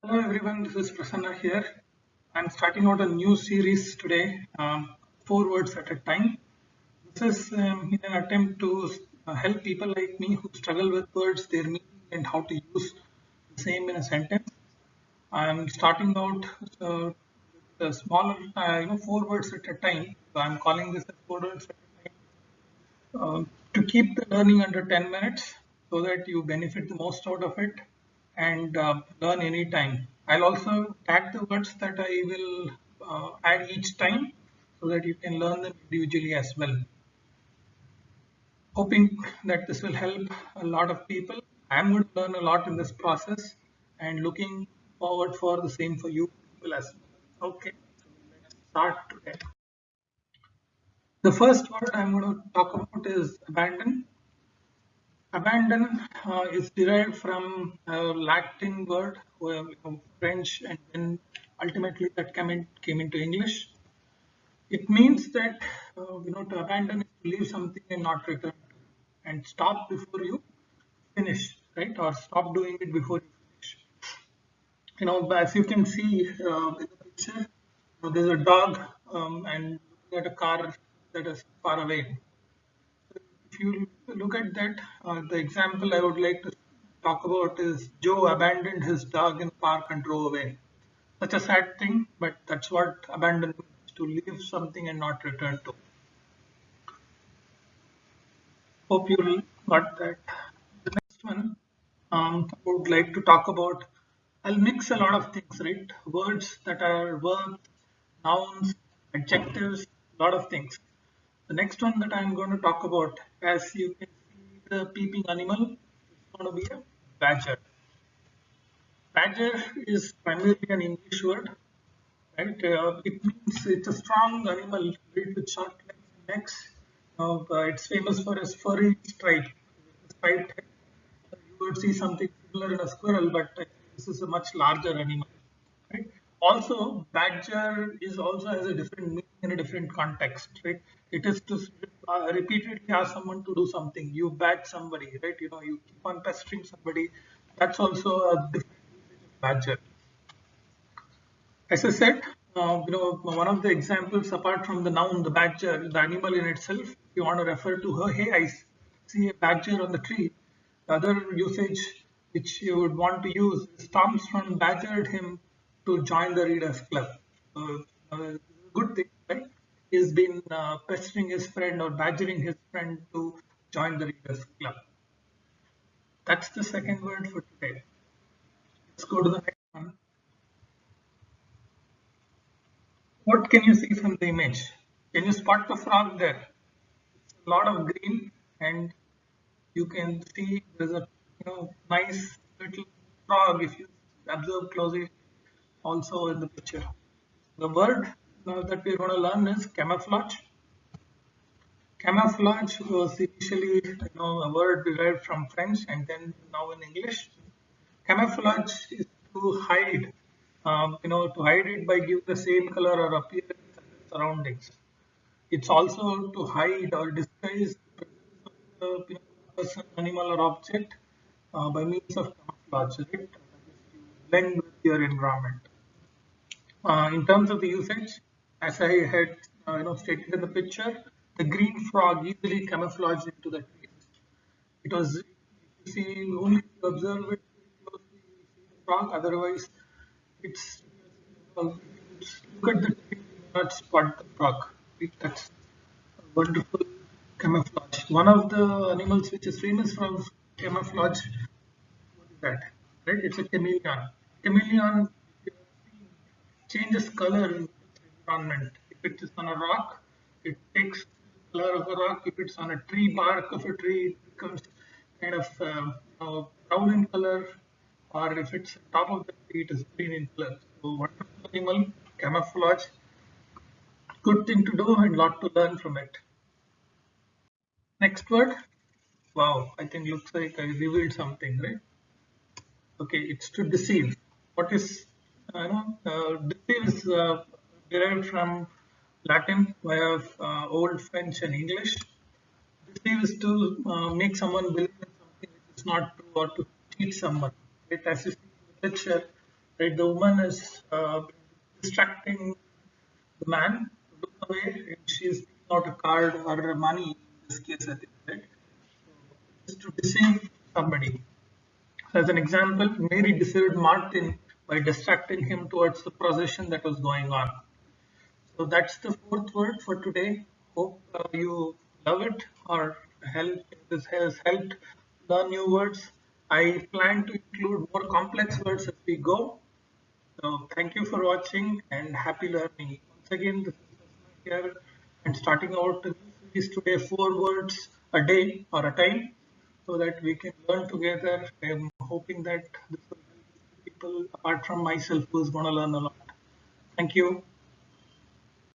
Hello everyone, this is Prasanna here. I'm starting out a new series today, 4 words at a time. This is in an attempt to help people like me who struggle with words, their meaning, and how to use the same in a sentence. I'm starting out with a smaller, 4 words at a time. So I'm calling this as 4 words at a time to keep the learning under 10 minutes so that you benefit the most out of it and learn anytime. I'll also tag the words that I will add each time so that you can learn them individually as well. Hoping that this will help a lot of people. I'm going to learn a lot in this process and looking forward for the same for you people as well. Okay, so let's start today. The first word I'm going to talk about is abandon. Abandon is derived from a Latin word, French, and then ultimately that came into English. It means that to abandon is to leave something and not return to, and stop before you finish, right? Or stop doing it before you finish. As you can see in the picture, there's a dog and looking at a car that is far away. If you look at that, the example I would like to talk about is Joe abandoned his dog in the park and drove away. Such a sad thing, but that's what abandon means, to leave something and not return to. Hope you got that. The next one I would like to talk about. I'll mix a lot of things, right? Words that are verbs, nouns, adjectives, a lot of things. The next one that I'm going to talk about, as you can see, the peeping animal is going to be a badger. Badger is primarily an English word, right? It means it's a strong animal built with short legs and necks. It's famous for its furry stripe. Striped head. You would see something similar in a squirrel, but this is a much larger animal. Right? Also, badger is also has a different meaning in a different context, right? It is to repeatedly ask someone to do something. You badge somebody, right? You keep on pestering somebody. That's also a different usage of badger. As I said, one of the examples apart from the noun, the badger, the animal in itself, you want to refer to her, hey, I see a badger on the tree. The other usage which you would want to use is Tom's friend badgered him to join the Readers Club. Good thing, right? He's been pestering his friend or badgering his friend to join the Readers Club. That's the second word for today. Let's go to the next one. What can you see from the image? Can you spot the frog there? It's a lot of green, and you can see there's a nice little frog if you observe closely also in the picture. The word that we're going to learn is camouflage. Camouflage was initially a word derived from French and then now in English. Camouflage is to hide, to hide it by giving the same color or appearance as its surroundings. It's also to hide or disguise the presence of the person, animal, or object by means of camouflage. Right? That is to blend with your environment. In terms of the usage, as I had stated in the picture, the green frog easily camouflaged into the trees. It was, if you see, only if you observe it closely, you will see the frog. Otherwise, it's look at the tree, you may not spot the frog. Right? That's a wonderful camouflage. One of the animals which is famous for camouflage, what is that? Right? It's a chameleon. Chameleon, if you have seen, changes color in its environment. If it is on a rock, it takes the color of a rock. If it's on a tree, bark of a tree, it becomes kind of brown in color. Or if it's on top of the tree, it is green in color. So wonderful animal, camouflage. Good thing to do and lot to learn from it. Next word. Wow, I think looks like I revealed something, right? Okay, it's to deceive. What is deceive is derived from Latin via Old French and English. Deceive is to make someone believe in something which is not true or to cheat someone. Right? As you see in the picture, right? The woman is distracting the man to look away, and she's taking out a card or money in this case, I think, right? Just to deceive somebody. As an example, Mary deceived Martin by distracting him towards the procession that was going on. So that's the fourth word for today. Hope you love it or this has helped learn new words. I plan to include more complex words as we go. So thank you for watching and happy learning. Once again, this is Prasanna here and starting out the series today, 4 words a day or a time, so that we can learn together. I'm hoping that this will help people apart from myself who's going to learn a lot. Thank you.